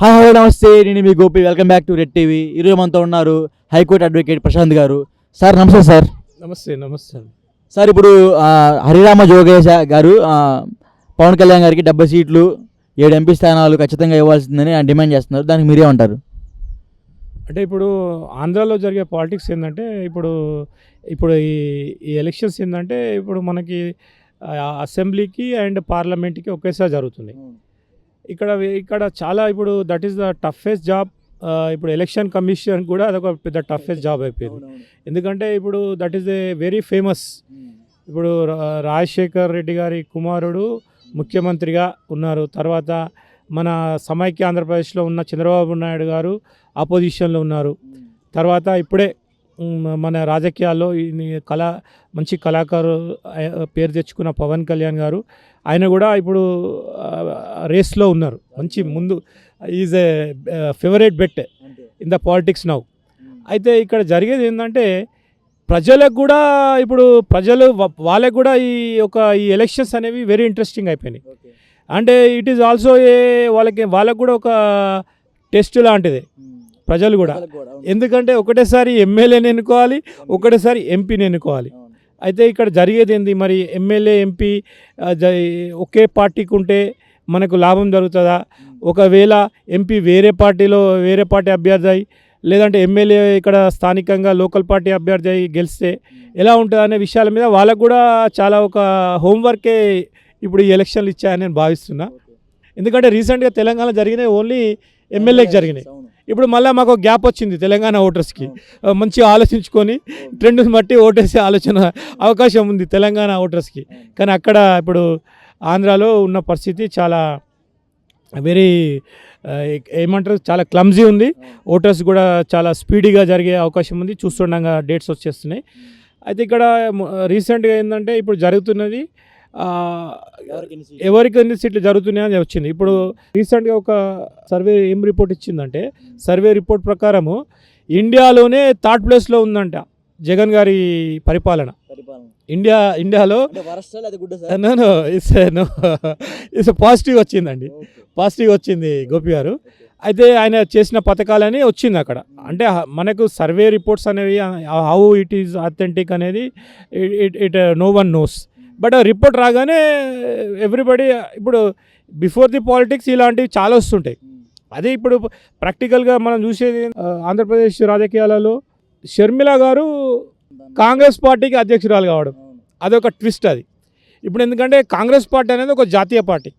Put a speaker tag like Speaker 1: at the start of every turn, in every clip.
Speaker 1: Hi hello namaste, నేను మీ Gopi. Welcome back to Red TV. ఈరోజు మనతో ఉన్నారు హైకోర్టు అడ్వకేట్ ప్రశాంత్ గారు. సార్ నమస్తే. సార్
Speaker 2: నమస్తే.
Speaker 1: సార్ ఇప్పుడు హరిరామ జోగేశ గారు పవన్ కళ్యాణ్ గారికి 70 సీట్లు 7 ఎంపీ స్థానాలు ఖచ్చితంగా ఇవ్వాల్సిందని డిమాండ్ చేస్తున్నారు. దానికి మీరేమంటారు?
Speaker 2: అంటే ఇప్పుడు ఆంధ్రాలో జరిగే పాలిటిక్స్ ఏంటంటే ఇప్పుడు ఈ ఎలక్షన్స్ ఏంటంటే ఇప్పుడు మనకి అసెంబ్లీకి అండ్ పార్లమెంట్కి ఒకేసారి జరుగుతుంది. ఇక్కడ చాలా ఇప్పుడు that is the toughest job. ఇప్పుడు ఎలక్షన్ కమిషన్ కూడా అదొక పెద్ద టఫెస్ట్ జాబ్ అయిపోయింది. ఎందుకంటే ఇప్పుడు that is a very famous. ఇప్పుడు రాజశేఖర్ రెడ్డి గారి కుమారుడు ముఖ్యమంత్రిగా ఉన్నారు. తర్వాత మన సమైక్య ఆంధ్రప్రదేశ్లో ఉన్న చంద్రబాబు నాయుడు గారు ఆపోజిషన్లో ఉన్నారు. తర్వాత ఇప్పుడే మన రాజకీయాల్లో మంచి కళాకారు పేరు తెచ్చుకున్న పవన్ కళ్యాణ్ గారు, ఆయన కూడా ఇప్పుడు రేస్లో ఉన్నారు. మంచి ముందు is a favourite bet in the politics now. అయితే ఇక్కడ జరిగేది ఏంటంటే ప్రజలకు కూడా ఇప్పుడు వాళ్ళకు కూడా ఈ ఎలక్షన్స్ అనేవి వెరీ ఇంట్రెస్టింగ్ అయిపోయినాయి. అంటే ఇట్ ఈజ్ ఆల్సో వాళ్ళకు కూడా ఒక టెస్ట్ లాంటిది ప్రజలు కూడా. ఎందుకంటే ఒకటేసారి ఎమ్మెల్యేని ఎన్నుకోవాలి, ఒకటేసారి ఎంపీని ఎన్నుకోవాలి. అయితే ఇక్కడ జరిగేది ఏంది, మరి ఎమ్మెల్యే ఎంపీ ఒకే పార్టీకి ఉంటే మనకు లాభం జరుగుతుందా? ఒకవేళ ఎంపీ వేరే పార్టీ అభ్యర్థి అయి, లేదంటే ఎమ్మెల్యే ఇక్కడ స్థానికంగా లోకల్ పార్టీ అభ్యర్థి అయి గెలిస్తే ఎలా ఉంటుంది అనే విషయాల మీద వాళ్ళకు కూడా చాలా ఒక హోంవర్కే ఇప్పుడు ఈ ఎలక్షన్లు ఇచ్చాయని నేను భావిస్తున్నా. ఎందుకంటే రీసెంట్గా తెలంగాణ జరిగినాయి ఓన్లీ ఎమ్మెల్యేకి జరిగినాయి. ఇప్పుడు మళ్ళీ మాకు గ్యాప్ వచ్చింది తెలంగాణ ఓటర్స్కి. మంచిగా ఆలోచించుకొని ట్రెండ్ని బట్టి ఓటేసే అవకాశం ఉంది తెలంగాణ ఓటర్స్కి. కానీ అక్కడ ఇప్పుడు ఆంధ్రాలో ఉన్న పరిస్థితి చాలా వెరీ ఏమంటారు, చాలా క్లమ్జీ ఉంది. ఓటర్స్ కూడా చాలా స్పీడీగా జరిగే అవకాశం ఉంది. చూస్తుండగా డేట్స్ వచ్చేస్తున్నాయి. అయితే ఇక్కడ రీసెంట్గా ఏంటంటే ఇప్పుడు జరుగుతున్నది ఎవరికి ఎన్ని సీట్లు జరుగుతున్నాయని వచ్చింది. ఇప్పుడు రీసెంట్గా ఒక సర్వే ఏం రిపోర్ట్ ఇచ్చిందంటే, సర్వే రిపోర్ట్ ప్రకారము ఇండియాలోనే థర్డ్ ప్లేస్లో ఉందంట జగన్ గారి పరిపాలన. ఇండియాలో ఇట్స్ పాజిటివ్ వచ్చిందండి. పాజిటివ్ వచ్చింది గోపి గారు. అయితే ఆయన చేసిన పథకాలని వచ్చింది అక్కడ. అంటే మనకు సర్వే రిపోర్ట్స్ అనేవి హౌ ఇట్ ఈజ్ అథెంటిక్ అనేది it no one knows. But report రాగానే ఎవ్రీబడి ఇప్పుడు బిఫోర్ ది పాలిటిక్స్ ఇలాంటివి చాలా వస్తుంటాయి. అదే ఇప్పుడు ప్రాక్టికల్గా మనం చూసేది ఆంధ్రప్రదేశ్ రాజకీయాలలో షర్మిల గారు కాంగ్రెస్ పార్టీకి అధ్యక్షురాలు కావడం అదొక ట్విస్ట్. అది ఇప్పుడు ఎందుకంటే కాంగ్రెస్ పార్టీ అనేది ఒక జాతీయ పార్టీ.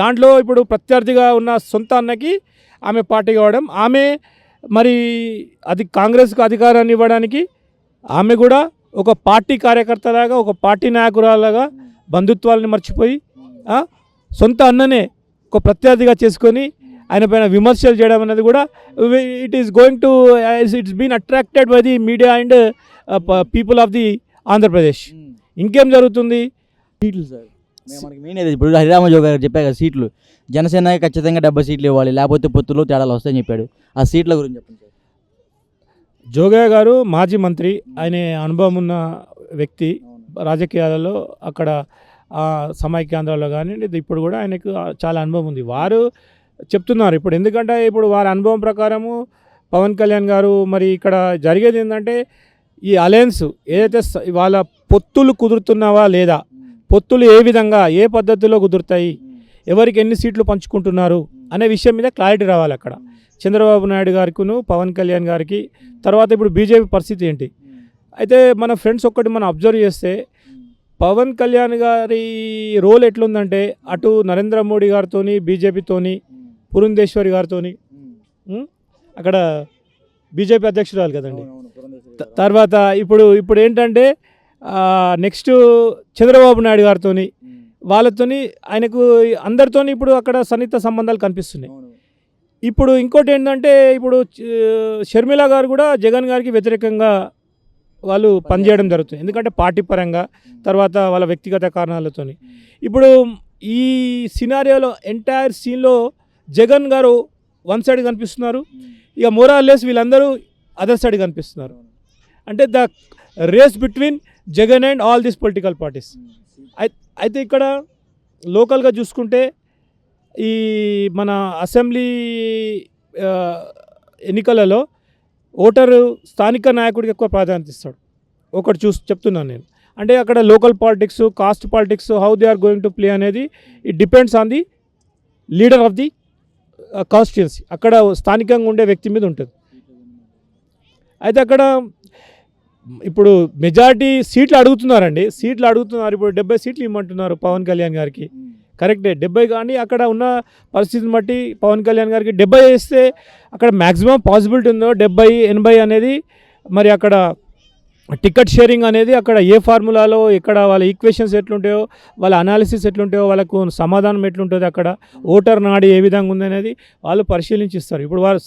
Speaker 2: దాంట్లో ఇప్పుడు ప్రత్యర్థిగా ఉన్న సొంత అన్నకి ఆమె పార్టీ కావడం, ఆమె మరి కాంగ్రెస్కు అధికారాన్ని ఇవ్వడానికి ఆమె కూడా ఒక పార్టీ కార్యకర్తలాగా, ఒక పార్టీ నాయకురాలాగా బంధుత్వాలని మర్చిపోయి సొంత అన్ననే ఒక ప్రత్యర్థిగా చేసుకొని ఆయన పైన విమర్శలు చేయడం అనేది కూడా it is going to it's been attracted by the media and people of the Andhra Pradesh. ఇంకేం జరుగుతుంది?
Speaker 1: సీట్లు సార్ మనకి మెయిన్ అయితే ఇప్పుడు హరిరామ జోగ గారు చెప్పారు కదా, సీట్లు జనసేనకి ఖచ్చితంగా 70 సీట్లు ఇవ్వాలి, లేకపోతే పొత్తులో తేడాలు వస్తాయని చెప్పాడు. ఆ సీట్ల గురించి చెప్పండి సార్.
Speaker 2: జోగయ్య గారు మాజీ మంత్రి, ఆయన అనుభవం ఉన్న వ్యక్తి రాజకీయాలలో. అక్కడ సమైక్యాంధ్రలో కానీ ఇప్పుడు కూడా ఆయనకు చాలా అనుభవం ఉంది. వారు చెప్తున్నారు ఇప్పుడు, ఎందుకంటే ఇప్పుడు వారి అనుభవం ప్రకారము పవన్ కళ్యాణ్ గారు మరి ఇక్కడ జరిగేది ఏంటంటే ఈ అలయన్స్ ఏదైతే వాళ్ళ పొత్తులు కుదురుతున్నావా లేదా, పొత్తులు ఏ విధంగా ఏ పద్ధతిలో కుదురుతాయి, ఎవరికి ఎన్ని సీట్లు పంచుకుంటున్నారు అనే విషయం మీద క్లారిటీ రావాలి అక్కడ చంద్రబాబు నాయుడు గారికిను పవన్ కళ్యాణ్ గారికి. తర్వాత ఇప్పుడు బీజేపీ పరిస్థితి ఏంటి? అయితే మన ఫ్రెండ్స్ ఒక్కటి మనం అబ్జర్వ్ చేస్తే పవన్ కళ్యాణ్ గారి రోల్ ఎట్లుందంటే, అటు నరేంద్ర మోడీ గారితో, బీజేపీతోని, పురంధేశ్వరి గారితో, అక్కడ బీజేపీ అధ్యక్షురాలు కదండి. తర్వాత ఇప్పుడు ఏంటంటే నెక్స్ట్ చంద్రబాబు నాయుడు గారితో, వాళ్ళతోని ఆయనకు అందరితో ఇప్పుడు అక్కడ సన్నిహిత సంబంధాలు కనిపిస్తున్నాయి. ఇప్పుడు ఇంకోటి ఏంటంటే ఇప్పుడు షర్మిల గారు కూడా జగన్ గారికి వ్యతిరేకంగా వాళ్ళు పనిచేయడం జరుగుతుంది. ఎందుకంటే పార్టీ పరంగా, తర్వాత వాళ్ళ వ్యక్తిగత కారణాలతో. ఇప్పుడు ఈ సినారియోలో ఎంటైర్ సీన్లో జగన్ గారు వన్ సైడ్ కనిపిస్తున్నారు, ఇక మోరాల్లెస్ వీళ్ళందరూ అదర్ సైడ్ కనిపిస్తున్నారు. అంటే the race between Jagan and all these political parties. అయితే ఇక్కడ లోకల్గా చూసుకుంటే ఈ మన అసెంబ్లీ ఆ, ఎన్నికలలో ఓటరు స్థానిక నాయకుడికి ఎక్కువ ప్రాధాన్యత ఇస్తాడు. ఒకటి చెప్తున్నాను నేను. అంటే అక్కడ local politics, caste politics, how they are going to play అనేది it depends on the leader of the constituency. అక్కడ స్థానికంగా ఉండే వ్యక్తి మీద ఉంటుంది. అయితే అక్కడ ఇప్పుడు మెజారిటీ సీట్లు అడుగుతున్నారండి. ఇప్పుడు 70 సీట్లు ఇవ్వమంటున్నారు పవన్ కళ్యాణ్ గారికి. కరెక్టే, 70. కానీ అక్కడ ఉన్న పరిస్థితిని బట్టి పవన్ కళ్యాణ్ గారికి 70 వేస్తే అక్కడ మ్యాక్సిమం పాసిబిలిటీ ఉందో 70, 80 అనేది. మరి అక్కడ టికెట్ షేరింగ్ అనేది అక్కడ ఏ ఫార్ములాలో, ఎక్కడ వాళ్ళ ఈక్వేషన్స్ ఎట్లుంటాయో, వాళ్ళ అనాలిసిస్ ఎట్లుంటాయో, వాళ్ళకు సమాధానం ఎట్లుంటుందో, అక్కడ ఓటర్ నాడి ఏ విధంగా ఉందనేది వాళ్ళు పరిశీలించిస్తారు. ఇప్పుడు వారు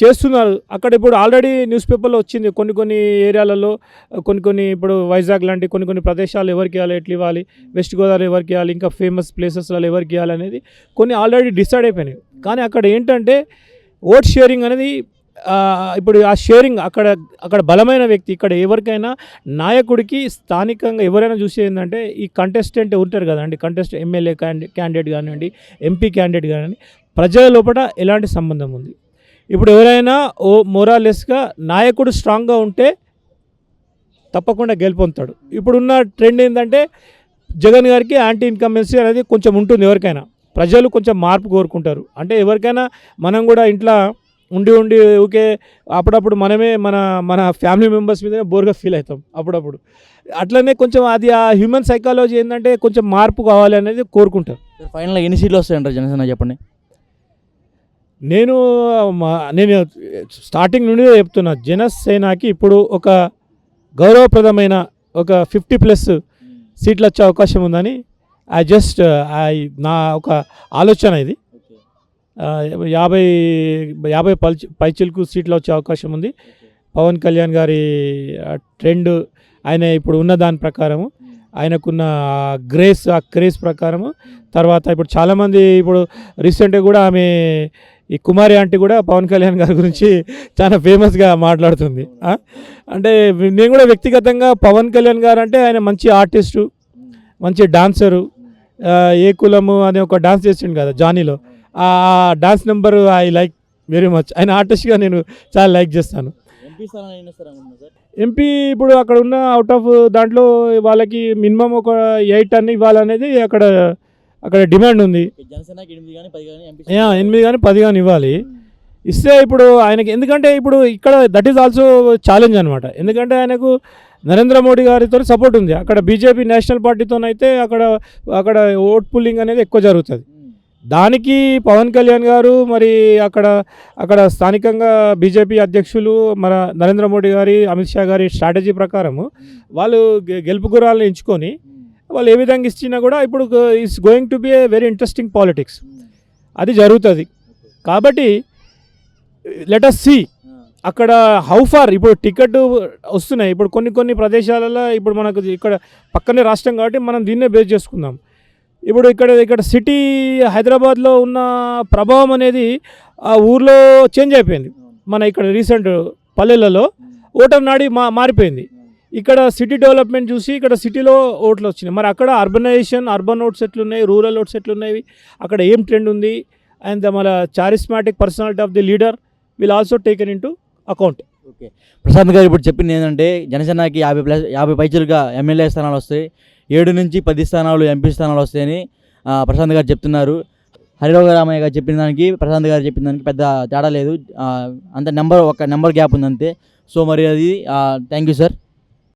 Speaker 2: చేస్తున్నారు. అక్కడ ఇప్పుడు ఆల్రెడీ న్యూస్ పేపర్లో వచ్చింది కొన్ని ఏరియాలలో, కొన్ని ఇప్పుడు వైజాగ్ లాంటి కొన్ని ప్రదేశాలు ఎవరికి ఇవ్వాలి, ఎట్లా ఇవ్వాలి, వెస్ట్ గోదావరి ఎవరికి ఇవ్వాలి, ఇంకా ఫేమస్ ప్లేసెస్లలో ఎవరికి ఇవ్వాలి అనేది కొన్ని ఆల్రెడీ డిసైడ్ అయిపోయినాయి. కానీ అక్కడ ఏంటంటే ఓట్ షేరింగ్ అనేది ఇప్పుడు ఆ షేరింగ్ అక్కడ బలమైన వ్యక్తి, ఇక్కడ ఎవరికైనా నాయకుడికి స్థానికంగా ఎవరైనా చూసి ఏంటంటే ఈ కంటెస్టెంట్ ఉంటారు కదండి, ఎమ్మెల్యే క్యాండిడేట్ కానివ్వండి, ఎంపీ క్యాండిడేట్ కానివ్వండి, ప్రజల లోపల ఎలాంటి సంబంధం ఉంది. ఇప్పుడు ఎవరైనా మోరాలెస్గా నాయకుడు స్ట్రాంగ్గా ఉంటే తప్పకుండా గెలుపొందుతాడు. ఇప్పుడున్న ట్రెండ్ ఏంటంటే జగన్ గారికి యాంటీ ఇన్కంబెన్సీ అనేది కొంచెం ఉంటుంది. ఎవరికైనా ప్రజలు కొంచెం మార్పు కోరుకుంటారు. అంటే ఎవరికైనా మనం కూడా ఇంట్లో ఉండి ఊకే అప్పుడప్పుడు మనమే మన ఫ్యామిలీ మెంబర్స్ మీద బోర్గా ఫీల్ అవుతాం అప్పుడప్పుడు. అట్లనే కొంచెం అది ఆ హ్యూమన్ సైకాలజీ ఏంటంటే కొంచెం మార్పు కావాలి అనేది కోరుకుంటారు.
Speaker 1: ఫైనల్గా ఎన్ని సీట్లు వస్తాయంటారు జనసేన, చెప్పండి?
Speaker 2: నేను స్టార్టింగ్ నుండి చెప్తున్నా, జనసేనకి ఇప్పుడు ఒక గౌరవప్రదమైన ఒక 50+ సీట్లు వచ్చే అవకాశం ఉందని నా ఒక ఆలోచన ఇది. 50 పైచిలకు సీట్లు వచ్చే అవకాశం ఉంది. పవన్ కళ్యాణ్ గారి ట్రెండ్, ఆయన ఇప్పుడు ఉన్న దాని ప్రకారము, ఆయనకున్న ఆ క్రేజ్ ప్రకారము. తర్వాత ఇప్పుడు చాలామంది ఇప్పుడు రీసెంట్గా కూడా ఆమె ఈ కుమారి ఆంటీ కూడా పవన్ కళ్యాణ్ గారి గురించి చాలా ఫేమస్గా మాట్లాడుతుంది. అంటే నేను కూడా వ్యక్తిగతంగా పవన్ కళ్యాణ్ గారు అంటే ఆయన మంచి ఆర్టిస్టు, మంచి డాన్సరు, ఏ కులము అనే ఒక డాన్స్ చేసిండు కదా జానీలో, ఆ dance number I like very much. ఆయన ఆర్టిస్ట్గా నేను చాలా లైక్ చేస్తాను. ఎంపీ ఇప్పుడు అక్కడ ఉన్న అవుట్ ఆఫ్ దాంట్లో వాళ్ళకి మినిమం ఒక 8 అన్ని ఇవ్వాలనేది అక్కడ డిమాండ్ ఉంది. 8 కానీ 10 కానీ ఇవ్వాలి. ఇస్తే ఇప్పుడు ఆయనకి, ఎందుకంటే ఇప్పుడు ఇక్కడ దట్ ఈజ్ ఆల్సో ఛాలెంజ్ అనమాట. ఎందుకంటే ఆయనకు నరేంద్ర మోడీ గారితో సపోర్ట్ ఉంది. అక్కడ బీజేపీ నేషనల్ పార్టీతోనైతే అక్కడ ఓట్ పుల్లింగ్ అనేది ఎక్కువ జరుగుతుంది. దానికి పవన్ కళ్యాణ్ గారు మరి అక్కడ స్థానికంగా బీజేపీ అధ్యక్షులు మన నరేంద్ర మోడీ గారి, అమిత్ షా గారి స్ట్రాటజీ ప్రకారము వాళ్ళు గెలుపు గుర్రాలను ఎంచుకొని వాళ్ళు ఏ విధంగా ఇచ్చినా కూడా ఇప్పుడు it's going to be a very interesting politics, అది జరుగుతుంది. కాబట్టి లెట్ అస్ సీ అక్కడ హౌ ఫార్. ఇప్పుడు టికెట్ వస్తున్నాయి ఇప్పుడు కొన్ని ప్రదేశాలలో. ఇప్పుడు మనకు ఇక్కడ పక్కనే రాష్ట్రం కాబట్టి మనం దీన్నే బేస్ చేసుకుందాం. ఇప్పుడు ఇక్కడ సిటీ హైదరాబాద్లో ఉన్న ప్రభావం అనేది ఆ ఊర్లో చేంజ్ అయిపోయింది. మన ఇక్కడ రీసెంట్ పల్లెలలో ఓటర్ నాడి మారిపోయింది. ఇక్కడ సిటీ డెవలప్మెంట్ చూసి ఇక్కడ సిటీలో ఓట్లు వచ్చినాయి. మరి అక్కడ అర్బన్ ఓట్స్ ఎట్లున్నాయి, రూరల్ ఓట్స్ ఎట్లున్నాయి, అక్కడ ఏం ట్రెండ్ ఉంది, అండ్ మన charismatic personality of the leader will also taken in to account.
Speaker 1: Okay, Prashant garu ఇప్పుడు చెప్పింది ఏంటంటే జనసేనకి 50 పైచలుగా ఎమ్మెల్యే స్థానాలు వస్తాయి, 7 నుంచి 10 స్థానాలు ఎంపీ స్థానాలు వస్తాయని ప్రశాంత్ గారు చెప్తున్నారు. హరిరామయ్య గారు చెప్పిన దానికి ప్రశాంత్ గారు చెప్పిన దానికి పెద్ద తేడా లేదు, అంత ఒక నెంబర్ గ్యాప్ ఉంది అంతే. సో మరి అది థ్యాంక్ యూ సార్.